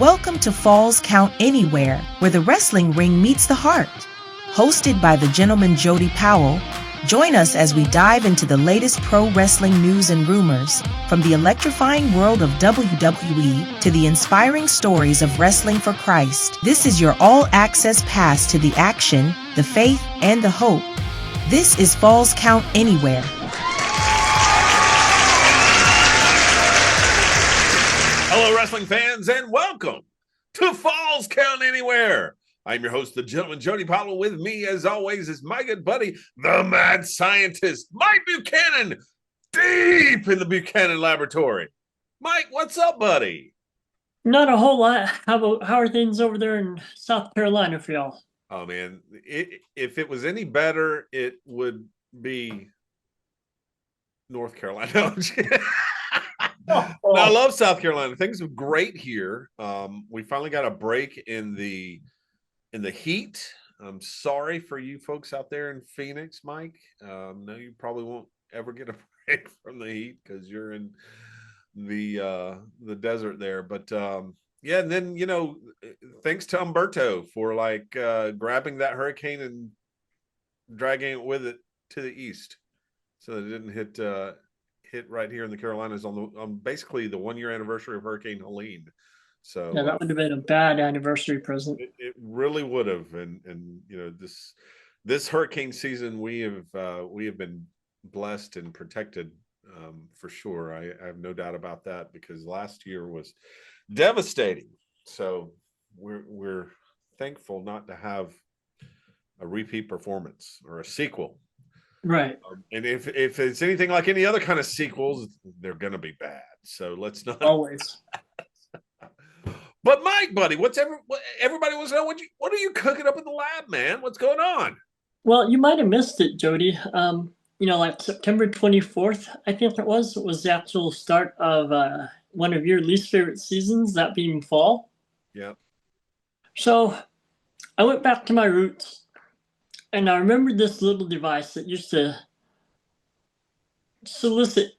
Welcome to Falls Count Anywhere, where the wrestling ring meets the heart. Hosted by the gentleman Jody Powell, join us as we dive into the latest pro wrestling news and rumors, from the electrifying world of WWE to the inspiring stories of wrestling for Christ. This is your all-access pass to the action, the faith, and the hope. This is Falls Count Anywhere. Hello, wrestling fans, and welcome to Falls Count Anywhere. I'm your host, the gentleman Jody Powell. With me, as always, is my good buddy, the mad scientist, Mike Buchanan, deep in the Buchanan laboratory. Mike, what's up, buddy? Not a whole lot. How are things over there in South Carolina for y'all? Oh, man, if it was any better, it would be North Carolina. No, I'm just kidding. No, I love South Carolina. Things are great here. We finally got a break in the heat. I'm sorry for you folks out there in Phoenix, Mike. No, you probably won't ever get a break from the heat because you're in the desert there. But yeah, and then thanks to Umberto for grabbing that hurricane and dragging it with it to the east, so that it didn't hit right here in the Carolinas on basically the 1 year anniversary of Hurricane Helene. So yeah, that would have been a bad anniversary present. It really would have, and this hurricane season we have been blessed and protected for sure. I have no doubt about that, because last year was devastating. So we're thankful not to have a repeat performance or a sequel. Right. And if it's anything like any other kind of sequels, they're going to be bad. So let's not always. But Mike, buddy, everybody wants to know what are you cooking up in the lab, man? What's going on? Well, you might have missed it, Jody. September 24th, I think it was the actual start of one of your least favorite seasons, that being fall. Yeah. So I went back to my roots. And I remember this little device that used to solicit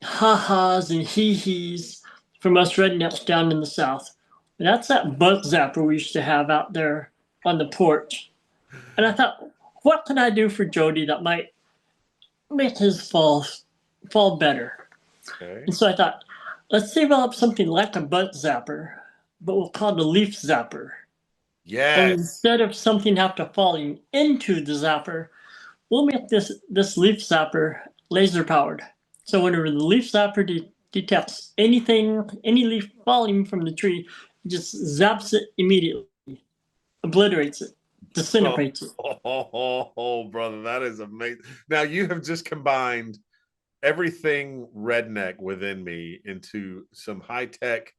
ha-has and hee-hees from us rednecks down in the South. And that's that butt zapper we used to have out there on the porch. And I thought, what can I do for Jody that might make his fall better? Okay. And so I thought, let's develop something like a butt zapper, but we'll call it a leaf zapper. Yes. And instead of something have to falling into the zapper, we'll make this leaf zapper laser powered. So whenever the leaf zapper detects any leaf falling from the tree, it just zaps it immediately, obliterates it, disintegrates it. Oh, brother, that is amazing. Now you have just combined everything redneck within me into some high-tech,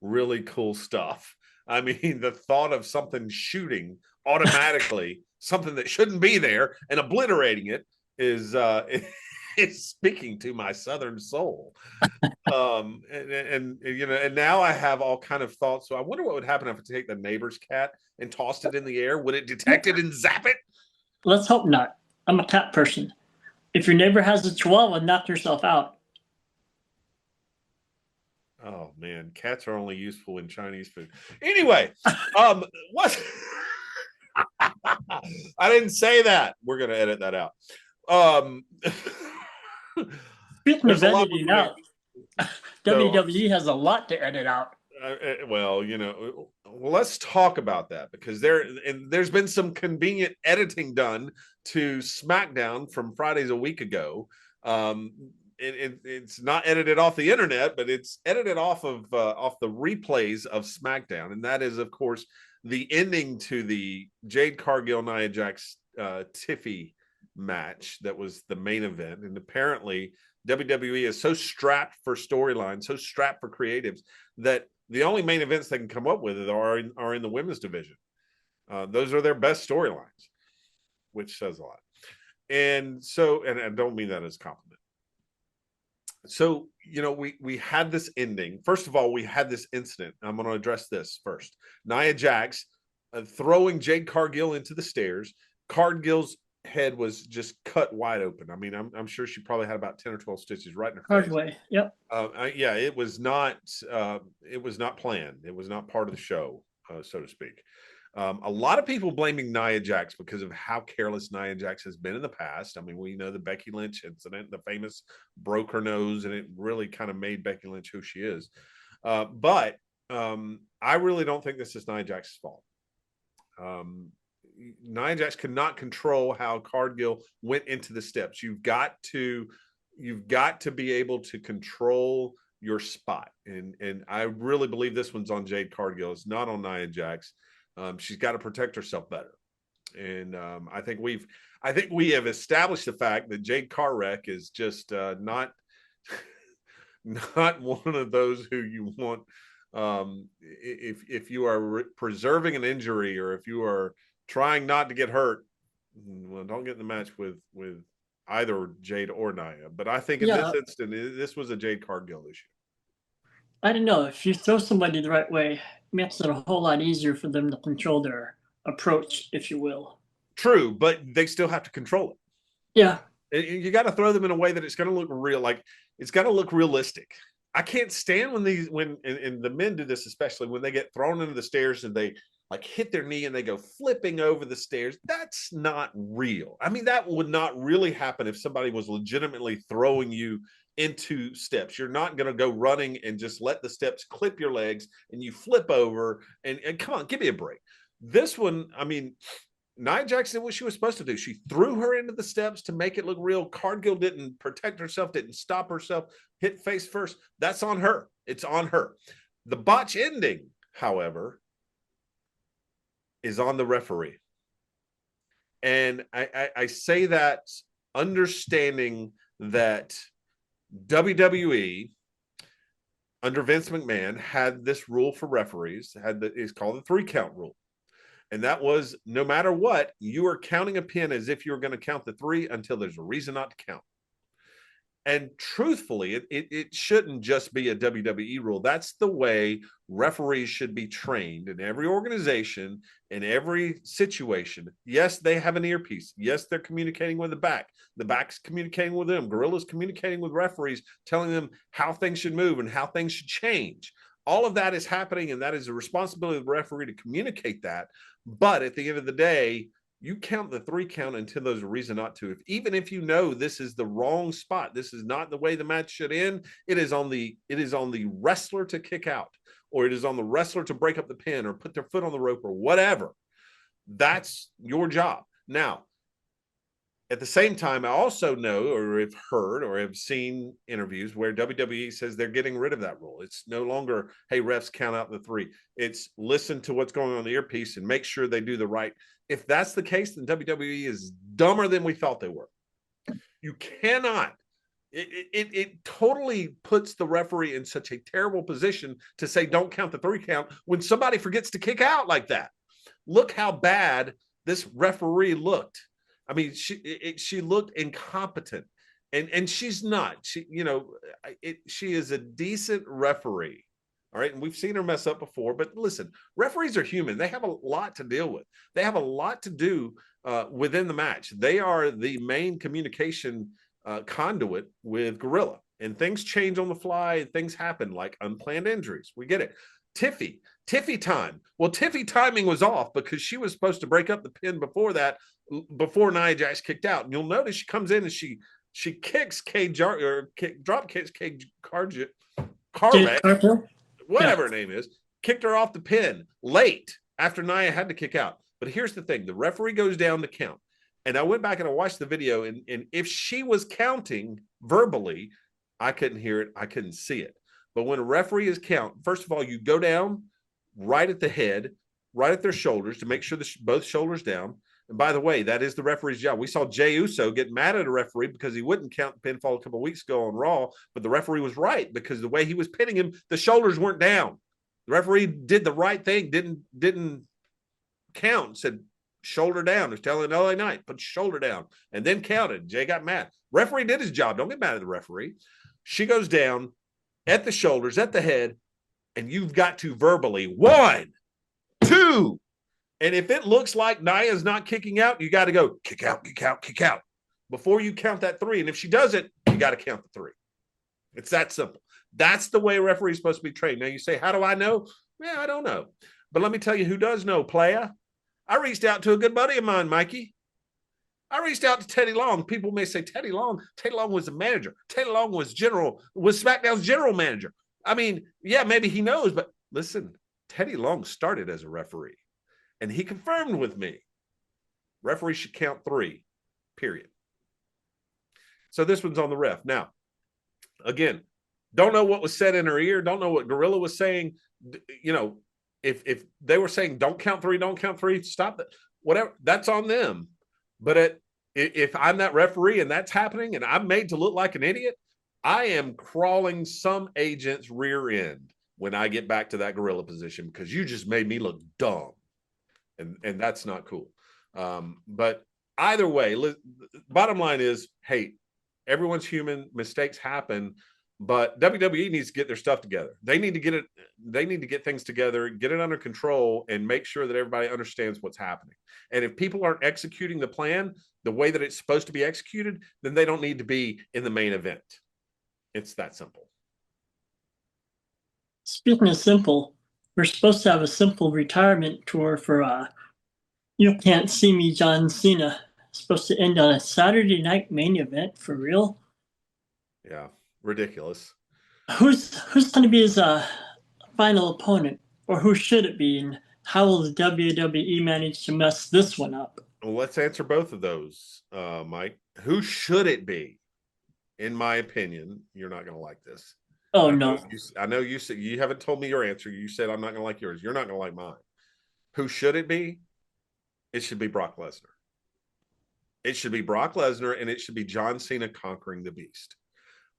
really cool stuff. I mean, the thought of something shooting automatically something that shouldn't be there and obliterating it is speaking to my Southern soul. And now I have all kind of thoughts. So I wonder what would happen if I take the neighbor's cat and tossed it in the air. Would it detect it and zap it? Let's hope not. I'm a cat person. If your neighbor has a chihuahua, knock yourself out. Oh man, cats are only useful in Chinese food. Anyway, what? I didn't say that. We're gonna edit that out. Speaking of editing out, WWE has a lot to edit out. Well, let's talk about that, because there's been some convenient editing done to SmackDown from Fridays a week ago. It's not edited off the internet, but it's edited off of the replays of SmackDown, and that is, of course, the ending to the Jade Cargill Nia Jax Tiffy match that was the main event. And apparently WWE is so strapped for storylines, so strapped for creatives, that the only main events they can come up with are in the women's division. Those are their best storylines, which says a lot. And so, and I don't mean that as a compliment. So, we had this ending. First of all, we had this incident. I'm going to address this first. Nia Jax throwing Jade Cargill into the stairs. Cargill's head was just cut wide open. I mean, I'm sure she probably had about 10 or 12 stitches right in her Hard face. way. Yep. Yeah, it was not planned. It was not part of the show, so to speak. A lot of people blaming Nia Jax because of how careless Nia Jax has been in the past. I mean, we know the Becky Lynch incident, the famous broke her nose, and it really kind of made Becky Lynch who she is. But I really don't think this is Nia Jax's fault. Nia Jax could not control how Cargill went into the steps. You've got to be able to control your spot, and I really believe this one's on Jade Cargill. It's not on Nia Jax. She's got to protect herself better, and I think we have established the fact that Jade Carwreck is just not one of those who you want. If you are preserving an injury, or if you are trying not to get hurt, well, don't get in the match with either Jade or Nia. But I think in this instant, this was a Jade Cargill issue. I don't know. If you throw somebody the right way, it makes it a whole lot easier for them to control their approach, if you will. True, but they still have to control it. Yeah. You got to throw them in a way that it's going to look real, like it's got to look realistic. I can't stand when the men do this, especially when they get thrown into the stairs and they like hit their knee and they go flipping over the stairs. That's not real. I mean, that would not really happen if somebody was legitimately throwing you into steps. You're not going to go running and just let the steps clip your legs and you flip over and come on, give me a break. This one, I mean, Nia Jax did what she was supposed to do. She threw her into the steps to make it look real. Cargill didn't protect herself, didn't stop herself, hit face first. That's on her. It's on her. The botch ending, however, is on the referee. And I say that understanding that WWE under Vince McMahon had this rule for referees, it's called the 3-count rule. And that was, no matter what, you are counting a pin as if you're going to count the 3 until there's a reason not to count. And truthfully, it shouldn't just be a WWE rule. That's the way referees should be trained in every organization, in every situation. Yes, they have an earpiece. Yes, they're communicating with the back. The back's communicating with them. Gorilla's communicating with referees, telling them how things should move and how things should change. All of that is happening, and that is the responsibility of the referee to communicate that. But at the end of the day, you count the 3 count until there's a reason not to. Even if you know this is the wrong spot, this is not the way the match should end, it is on the wrestler to kick out, or it is on the wrestler to break up the pin or put their foot on the rope or whatever. That's your job. Now, at the same time, I also know or have heard or have seen interviews where WWE says they're getting rid of that rule. It's no longer, hey, refs, count out the 3. It's listen to what's going on in the earpiece and make sure they do the right. If that's the case, then WWE is dumber than we thought they were. You cannot. It totally puts the referee in such a terrible position to say don't count the 3 count when somebody forgets to kick out like that. Look how bad this referee looked. I mean, she looked incompetent, and she's not. She is a decent referee. All right. And we've seen her mess up before, but listen, referees are human. They have a lot to deal with. They have a lot to do within the match. They are the main communication conduit with Gorilla, and things change on the fly and things happen like unplanned injuries. We get it. Tiffy time. Well, Tiffy timing was off because she was supposed to break up the pin before that, before Nia Jax kicked out. And you'll notice she comes in and she kicks drop kicks Carwreck, whatever her name is, kicked her off the pin late after Nia had to kick out. But here's the thing. The referee goes down to count. And I went back and I watched the video, and if she was counting verbally, I couldn't hear it. I couldn't see it. But when a referee is count, first of all, you go down right at the head, right at their shoulders to make sure both shoulders down. And by the way, that is the referee's job. We saw Jey Uso get mad at a referee because he wouldn't count the pinfall a couple of weeks ago on Raw, but the referee was right because the way he was pinning him, the shoulders weren't down. The referee did the right thing, didn't count, said shoulder down. He was telling LA Knight, put your shoulder down, and then counted. Jay got mad. Referee did his job. Don't get mad at the referee. She goes down at the shoulders, at the head, and you've got to verbally 1, 2, And if it looks like Nia's not kicking out, you got to go kick out, kick out, kick out before you count that 3. And if she does it, you got to count the 3. It's that simple. That's the way a referee is supposed to be trained. Now you say, how do I know? Yeah, I don't know. But let me tell you who does know, playa. I reached out to a good buddy of mine, Mikey. I reached out to Teddy Long. People may say, Teddy Long was the manager. Teddy Long was SmackDown's general manager. I mean, yeah, maybe he knows, but listen, Teddy Long started as a referee, and he confirmed with me, referee should count 3, period. So this one's on the ref. Now, again, don't know what was said in her ear. Don't know what Gorilla was saying. You know, if they were saying, don't count 3, stop that. Whatever, that's on them. But if I'm that referee and that's happening and I'm made to look like an idiot, I am crawling some agent's rear end when I get back to that gorilla position because you just made me look dumb. And that's not cool. But either way, bottom line is, hey, everyone's human. Mistakes happen. But WWE needs to get their stuff together. They need to get things together, get it under control, and make sure that everybody understands what's happening. And if people aren't executing the plan the way that it's supposed to be executed, then they don't need to be in the main event. It's that simple. Speaking of simple, we're supposed to have a simple retirement tour for You Can't See Me John Cena. It's supposed to end on a Saturday night main event, for real. Yeah. Ridiculous. Who's going to be his final opponent, or who should it be, and how will the WWE manage to mess this one up? Well, let's answer both of those, Mike. Who should it be? In my opinion, you're not going to like this. Oh, no. I know you said you haven't told me your answer. You said I'm not going to like yours. You're not going to like mine. Who should it be? It should be Brock Lesnar. It should be Brock Lesnar, and it should be John Cena conquering the Beast.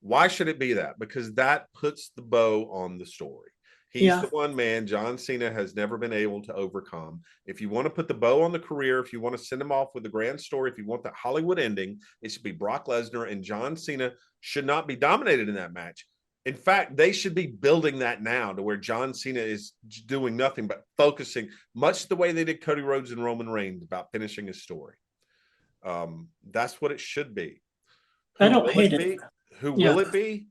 Why should it be that? Because that puts the bow on the story. He's the one man John Cena has never been able to overcome. If you want to put the bow on the career, if you want to send him off with a grand story, if you want that Hollywood ending, it should be Brock Lesnar, and John Cena should not be dominated in that match. In fact, they should be building that now to where John Cena is doing nothing but focusing, much the way they did Cody Rhodes and Roman Reigns, about finishing his story. That's what it should be. I don't hate it. Who will it be?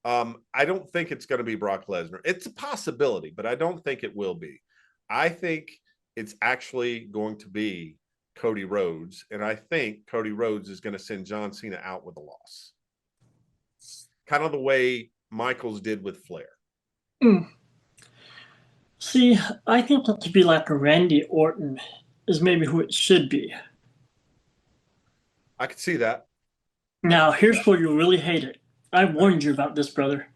I don't think it's going to be Brock Lesnar. It's a possibility, but I don't think it will be. I think it's actually going to be Cody Rhodes, and I think Cody Rhodes is going to send John Cena out with a loss. Kind of the way Michaels did with Flair. See, I think that to be like a Randy Orton is maybe who it should be. I could see that. Now, here's where you'll really hate it. I warned you about this, brother.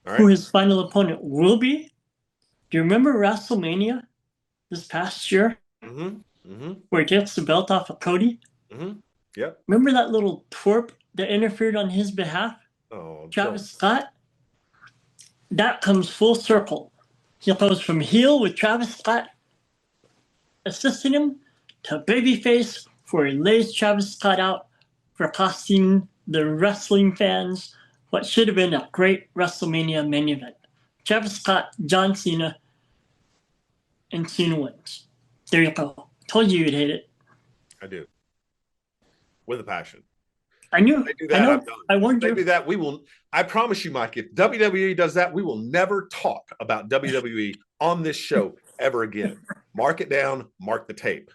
All right. Who his final opponent will be? Do you remember WrestleMania this past year? Where he gets the belt off of Cody? Yep. Remember that little twerp that interfered on his behalf? Oh, Travis Scott? That comes full circle. He goes from heel with Travis Scott assisting him to babyface, where he lays Travis Scott out for costing the wrestling fans what should have been a great WrestleMania main event. Travis Scott, John Cena, and Cena wins. There you go. Told you you'd hate it. I do. With a passion. I knew. If they do that, I know. I'm done. I warned you. If they do that, we will. I promise you, Mike, if WWE does that, we will never talk about WWE on this show ever again. Mark it down. Mark the tape.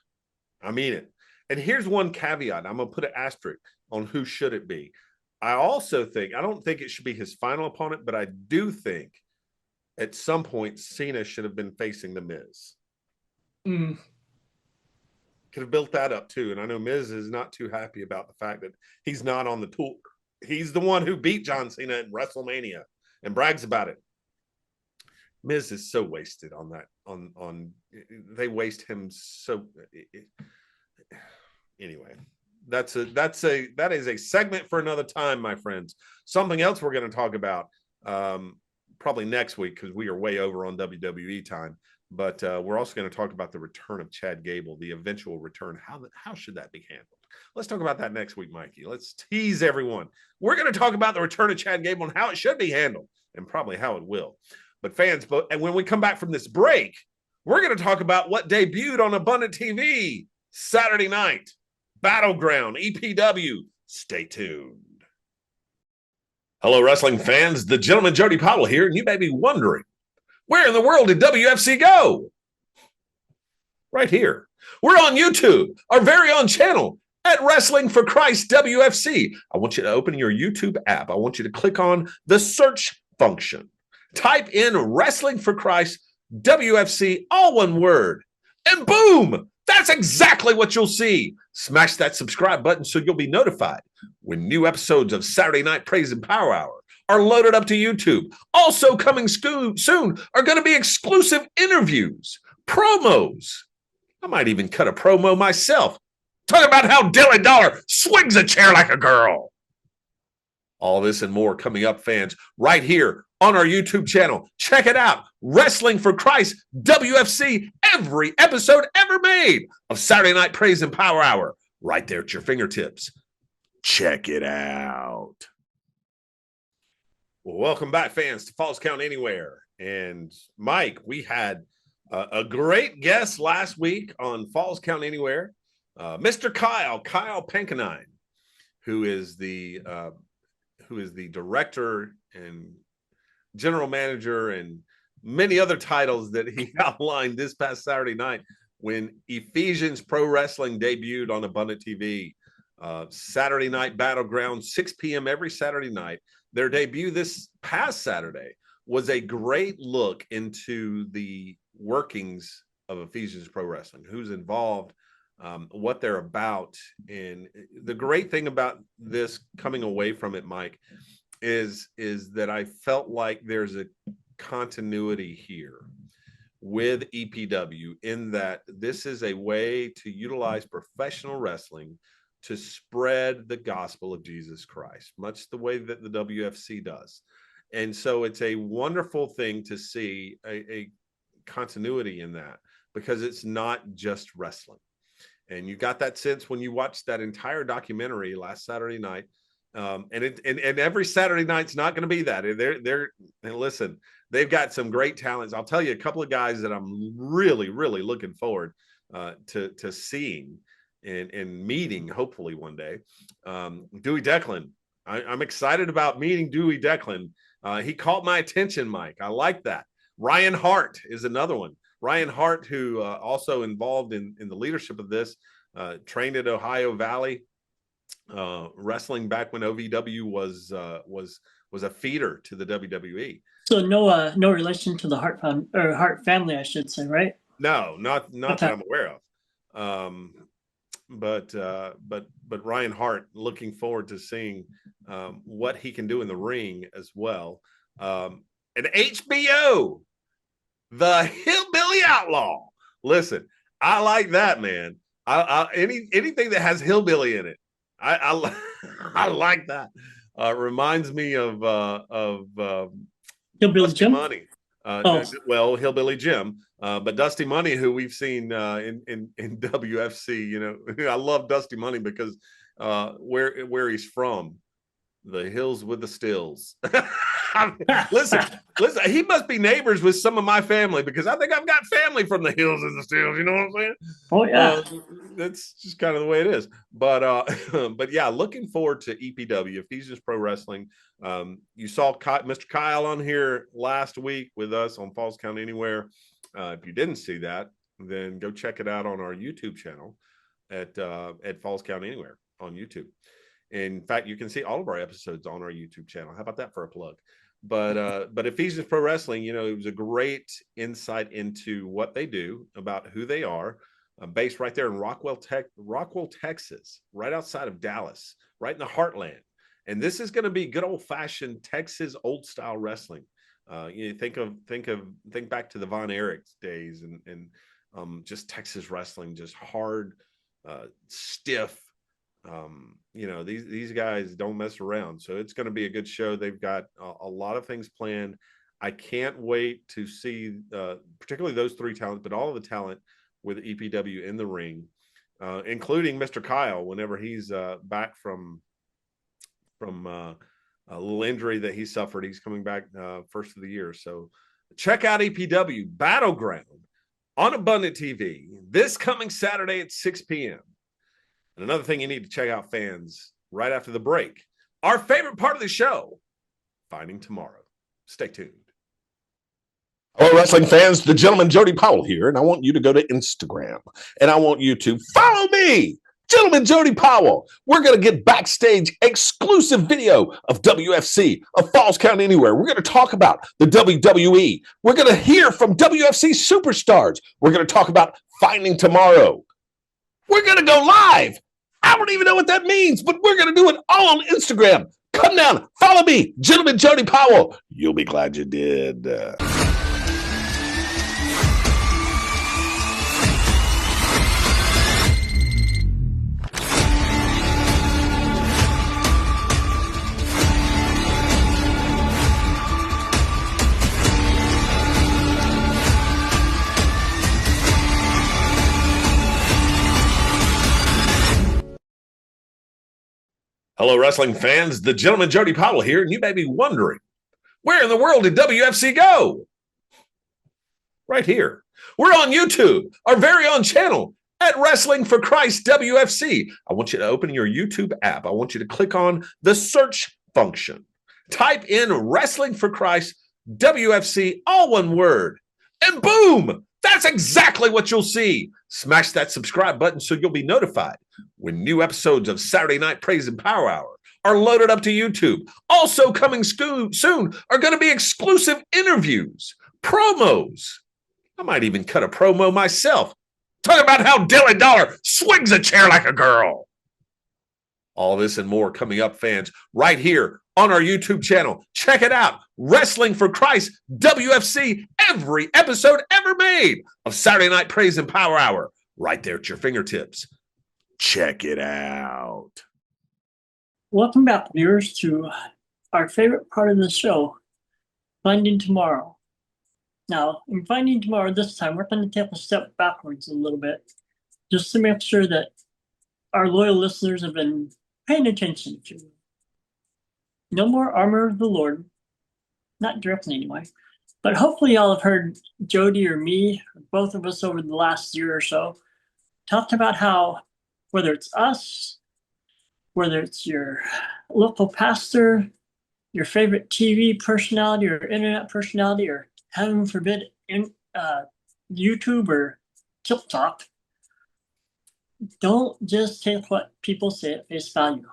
I mean it. And here's one caveat. I'm going to put an asterisk on who should it be. I also think, I don't think it should be his final opponent, but I do think at some point Cena should have been facing The Miz. Could have built that up too. And I know Miz is not too happy about the fact that he's not on the tour. He's the one who beat John Cena in WrestleMania and brags about it. Miz is so wasted on that. They waste him so. Anyway, that is a segment for another time, my friends. Something else we're going to talk about probably next week because we are way over on WWE time. But we're also going to talk about the return of Chad Gable, the eventual return. How should that be handled? Let's talk about that next week, Mikey. Let's tease everyone. We're going to talk about the return of Chad Gable and how it should be handled, and probably how it will. But fans, and when we come back from this break, We're going to talk about what debuted on Abundant TV Saturday night. Battleground, EPW. Stay tuned. Hello, wrestling fans. The gentleman Jody Powell here, and you may be wondering, where in the world did WFC go? Right here. We're on YouTube, our very own channel at Wrestling for Christ WFC. I want you to open your YouTube app. I want you to click on the search function. Type in Wrestling for Christ WFC, all one word, and boom, that's exactly what you'll see. Smash that subscribe button so you'll be notified when new episodes of Saturday Night Praise and Power Hour are loaded up to YouTube. Also coming soon are going to be exclusive interviews, promos. I might even cut a promo myself. Talk about how Dilly Dollar swings a chair like a girl. All this and more coming up, fans, right here on our YouTube channel. Check it out. Wrestling for Christ, WFC, every episode ever made of Saturday Night Praise and Power Hour, right there at your fingertips. Check it out. Well, welcome back, fans, to Falls Count Anywhere. And Mike, we had a great guest last week on Falls Count Anywhere, Mr. Kyle Pankanine, who is the director and general manager and many other titles that he outlined this past Saturday night when Ephesians Pro Wrestling debuted on Abundant TV. Saturday Night Battleground, 6 p.m. every Saturday night. Their debut this past Saturday was a great look into the workings of Ephesians Pro Wrestling, who's involved, what they're about. And the great thing about this coming away from it, Mike, is that I felt like there's a continuity here with EPW in that this is a way to utilize professional wrestling to spread the gospel of Jesus Christ, much the way that the WFC does. And so it's a wonderful thing to see a continuity in that, because it's not just wrestling. And you got that sense when you watched that entire documentary last Saturday night. And every Saturday night's not going to be that. And listen, they've got some great talents. I'll tell you a couple of guys that I'm really, really looking forward to seeing and meeting, hopefully one day. Dewey Declan. I'm excited about meeting Dewey Declan. He caught my attention, Mike. I like that. Ryan Hart is another one. Ryan Hart, who also involved in the leadership of this, trained at Ohio Valley Wrestling back when OVW was a feeder to the WWE. So no relation to the Hart family, I should say, right? No, not Okay. that I'm aware of. But Ryan Hart, looking forward to seeing what he can do in the ring as well. And HBO, the Hillbilly Outlaw. Listen, I like that, man. Anything that has hillbilly in it, I like that. Reminds me of Hillbilly Dusty Jim? Money. Well, Hillbilly Jim, but Dusty Money, who we've seen in WFC. You know, I love Dusty Money because where he's from, the hills with the stills. listen, he must be neighbors with some of my family, because I think I've got family from the hills and the stills. You know what I'm saying? Oh yeah. That's just kind of the way it is. But yeah, looking forward to EPW, Ephesians Pro Wrestling. You saw Mr. Kyle on here last week with us on Falls Count Anywhere. If you didn't see that, then go check it out on our YouTube channel at Falls Count Anywhere on YouTube. In fact, you can see all of our episodes on our YouTube channel. How about that for a plug? But Ephesians Pro Wrestling, you know, it was a great insight into what they do, about who they are, based right there in Rockwell, Texas, right outside of Dallas, right in the heartland. And this is going to be good old-fashioned Texas old-style wrestling. You know, think back to the Von Erich's days and just Texas wrestling, just hard, stiff. You know, these guys don't mess around, so it's going to be a good show. They've got a lot of things planned. I can't wait to see particularly those three talents, but all of the talent with EPW in the ring, including Mr. Kyle whenever he's back from a little injury that he suffered. He's coming back first of the year. So check out EPW Battleground on Abundant TV this coming Saturday at 6 p.m. And another thing you need to check out, fans, right after the break, our favorite part of the show, Finding Tomorrow. Stay tuned. Hello, wrestling fans. The gentleman Jody Powell here, and I want you to go to Instagram, and I want you to follow me, Gentleman Jody Powell. We're going to get backstage exclusive video of WFC, of Falls Count Anywhere. We're going to talk about the WWE. We're going to hear from WFC superstars. We're going to talk about Finding Tomorrow. We're going to go live. I don't even know what that means, but we're going to do it all on Instagram. Come down, follow me, Gentleman Jody Powell. You'll be glad you did. Hello, wrestling fans. The gentleman Jody Powell here, and you may be wondering, where in the world did WFC go? Right here. We're on YouTube, our very own channel at Wrestling for Christ WFC. I want you to open your YouTube app. I want you to click on the search function. Type in Wrestling for Christ WFC, all one word, and boom! That's exactly what you'll see. Smash that subscribe button so you'll be notified when new episodes of Saturday Night Praise and Power Hour are loaded up to YouTube. Also coming soon are going to be exclusive interviews, promos. I might even cut a promo myself. Talk about how Dilly Dollar swings a chair like a girl. All this and more coming up, fans, right here on our YouTube channel. Check it out. Wrestling for Christ, WFC, every episode ever made of Saturday Night Praise and Power Hour, right there at your fingertips. Check it out. Welcome back, viewers, to our favorite part of the show, Finding Tomorrow. Now, in Finding Tomorrow this time, we're going to take a step backwards a little bit, just to make sure that our loyal listeners have been paying attention to. No more Armor of the Lord, not directly anyway, but hopefully y'all have heard Jody or me, or both of us over the last year or so, talked about how whether it's us, whether it's your local pastor, your favorite TV personality or internet personality, or heaven forbid, YouTube or TikTok, don't just take what people say at face value.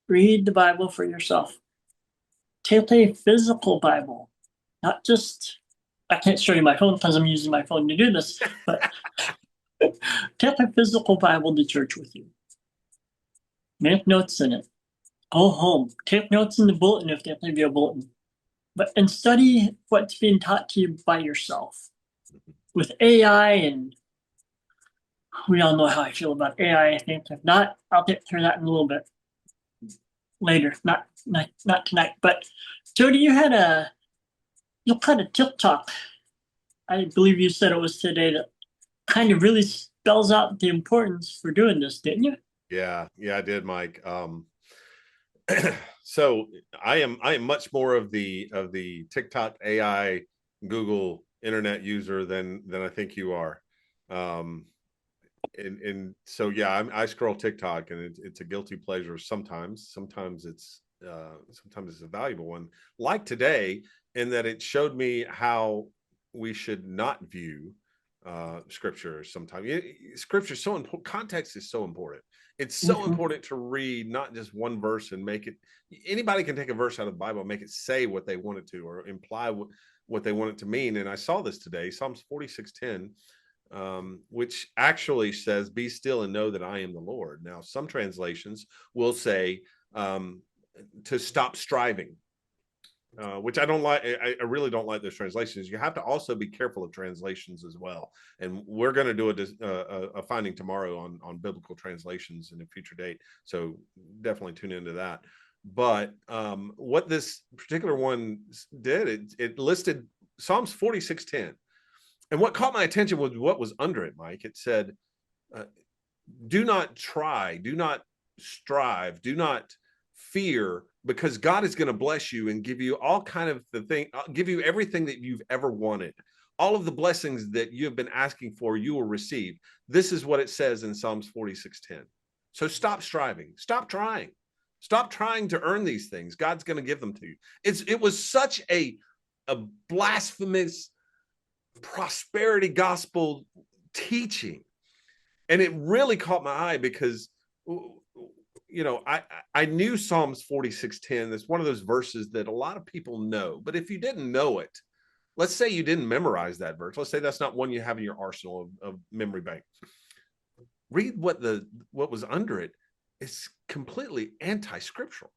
Read the Bible for yourself. Take a physical Bible, not just, I can't show you my phone because I'm using my phone to do this, but take a physical Bible to church with you. Make notes in it. Go home. Take notes in the bulletin if they give you a bulletin. And study what's being taught to you by yourself. With AI, and we all know how I feel about AI, I think. If not, I'll get through that in a little bit later. Not tonight. But Jody, you had a TikTok. I believe you said it was today that kind of really spells out the importance for doing this, didn't you? Yeah, I did, Mike. So I am much more of the TikTok AI Google internet user than I think you are. And so yeah, I scroll TikTok, and it's a guilty pleasure sometimes. Sometimes it's a valuable one, like today, in that it showed me how we should not view scripture. Sometimes scripture is so important. Context is so important. It's so important to read not just one verse and make it. Anybody can take a verse out of the Bible and make it say what they want it to, or imply what they want it to mean. And I saw this today, Psalms 46:10, which actually says, "Be still and know that I am the Lord." Now, some translations will say to stop striving, which I don't like. I really don't like those translations. You have to also be careful of translations as well. And we're going to do a Finding Tomorrow on biblical translations in a future date. So definitely tune into that. But what this particular one did, it listed Psalms 46:10. And what caught my attention was what was under it, Mike. It said, do not try, do not strive, do not fear, because God is going to bless you and give you all kind of give you everything that you've ever wanted. all of the blessings that you have been asking for, you will receive. This is what it says in Psalms 46:10. So stop striving. Stop trying. Stop trying to earn these things. God's going to give them to you. It was such a blasphemous prosperity gospel teaching. And it really caught my eye because, you know, I knew Psalms 46:10. It's one of those verses that a lot of people know. But if you didn't know it, let's say you didn't memorize that verse. Let's say that's not one you have in your arsenal of memory bank. Read what was under it. It's completely anti-scriptural.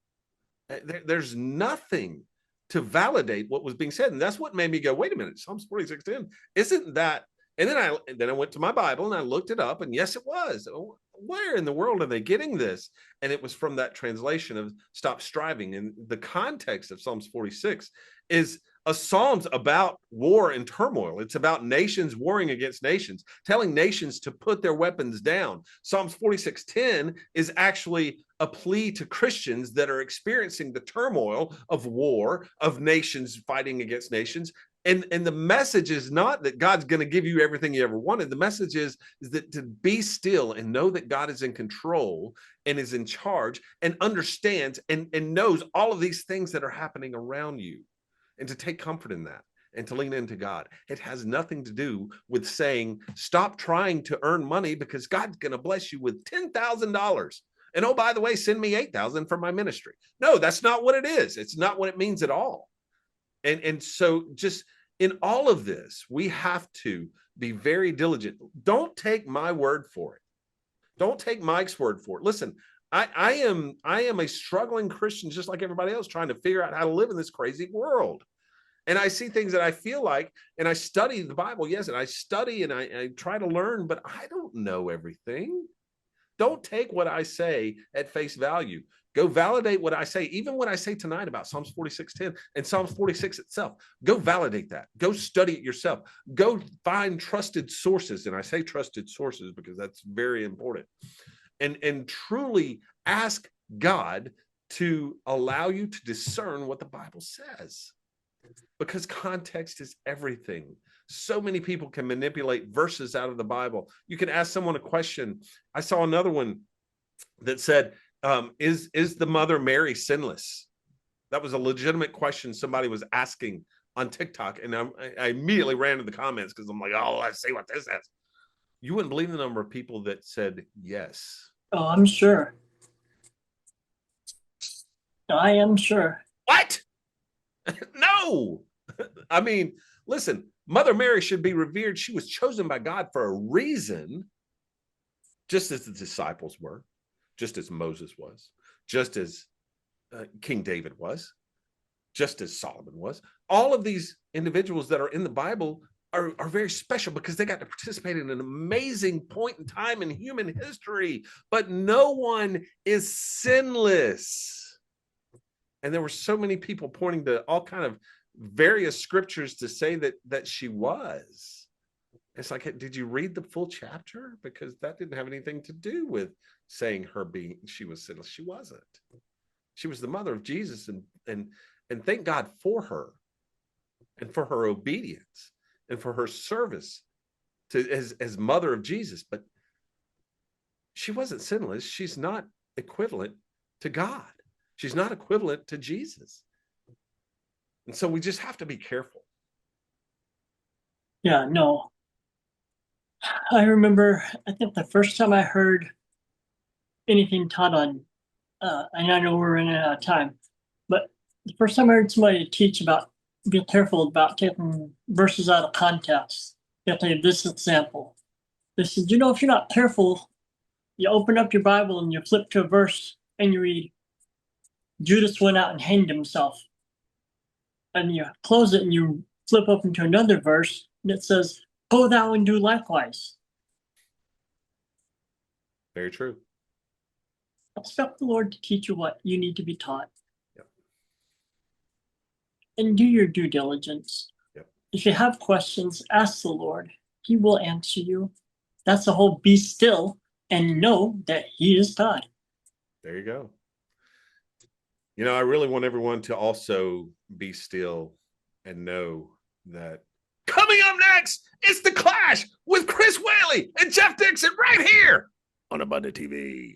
There's nothing to validate what was being said. And that's what made me go, wait a minute, Psalms 46:10, isn't that? And then I went to my Bible and I looked it up, and yes, it was. Where in the world are they getting this? And it was from that translation of stop striving. And the context of Psalms 46 is a Psalms about war and turmoil. It's about nations warring against nations, telling nations to put their weapons down. Psalms 46:10 is actually a plea to Christians that are experiencing the turmoil of war, of nations fighting against nations. And the message is not that God's going to give you everything you ever wanted. The message is that to be still and know that God is in control and is in charge and understands and knows all of these things that are happening around you, and to take comfort in that and to lean into God. It has nothing to do with saying, stop trying to earn money because God's going to bless you with $10,000. And oh, by the way, send me $8,000 for my ministry. No, that's not what it is. It's not what it means at all. And so just in all of this, we have to be very diligent. Don't take my word for it. Don't take Mike's word for it. Listen, I am a struggling Christian, just like everybody else, trying to figure out how to live in this crazy world. And I see things that I feel like, and I study the Bible, yes, and I study and I try to learn, but I don't know everything. Don't take what I say at face value. Go validate what I say. Even what I say tonight about Psalms 46:10 and Psalms 46 itself, go validate that. Go study it yourself. Go find trusted sources. And I say trusted sources because that's very important. And truly ask God to allow you to discern what the Bible says. Because context is everything. So many people can manipulate verses out of the Bible. You can ask someone a question. I saw another one that said, is the mother Mary sinless? That was a legitimate question somebody was asking on TikTok. And I immediately ran to the comments because I'm like, oh, let's see what this says. You wouldn't believe the number of people that said yes. Oh, I'm sure. I am sure. What? No. I mean, listen, Mother Mary should be revered. She was chosen by God for a reason, just as the disciples were, just as Moses was, just as King David was, just as Solomon was. All of these individuals that are in the Bible are very special because they got to participate in an amazing point in time in human history, but no one is sinless. And there were so many people pointing to all kind of various scriptures to say that she was. It's like, did you read the full chapter? Because that didn't have anything to do with saying she was sinless. She wasn't. She was the mother of Jesus, and thank God for her and for her obedience and for her service as mother of Jesus. But she wasn't sinless. She's not equivalent to God. She's not equivalent to Jesus. And so we just have to be careful. Yeah, no. I remember, I think the first time I heard anything taught on, and I know we're running out of time, but the first time I heard somebody teach about, be careful about taking verses out of context. You have to have this example. They said, if you're not careful, you open up your Bible and you flip to a verse and you read, Judas went out and hanged himself. And you close it and you flip up into another verse and it says, go thou and do likewise. Very true. Expect the Lord to teach you what you need to be taught. Yep. And do your due diligence. Yep. If you have questions, ask the Lord. He will answer you. That's the whole be still and know that he is God. There you go. I really want everyone to also be still and know that Coming up next, it's The Clash with Chris Whaley and Jeff Dixon right here on Abundant TV.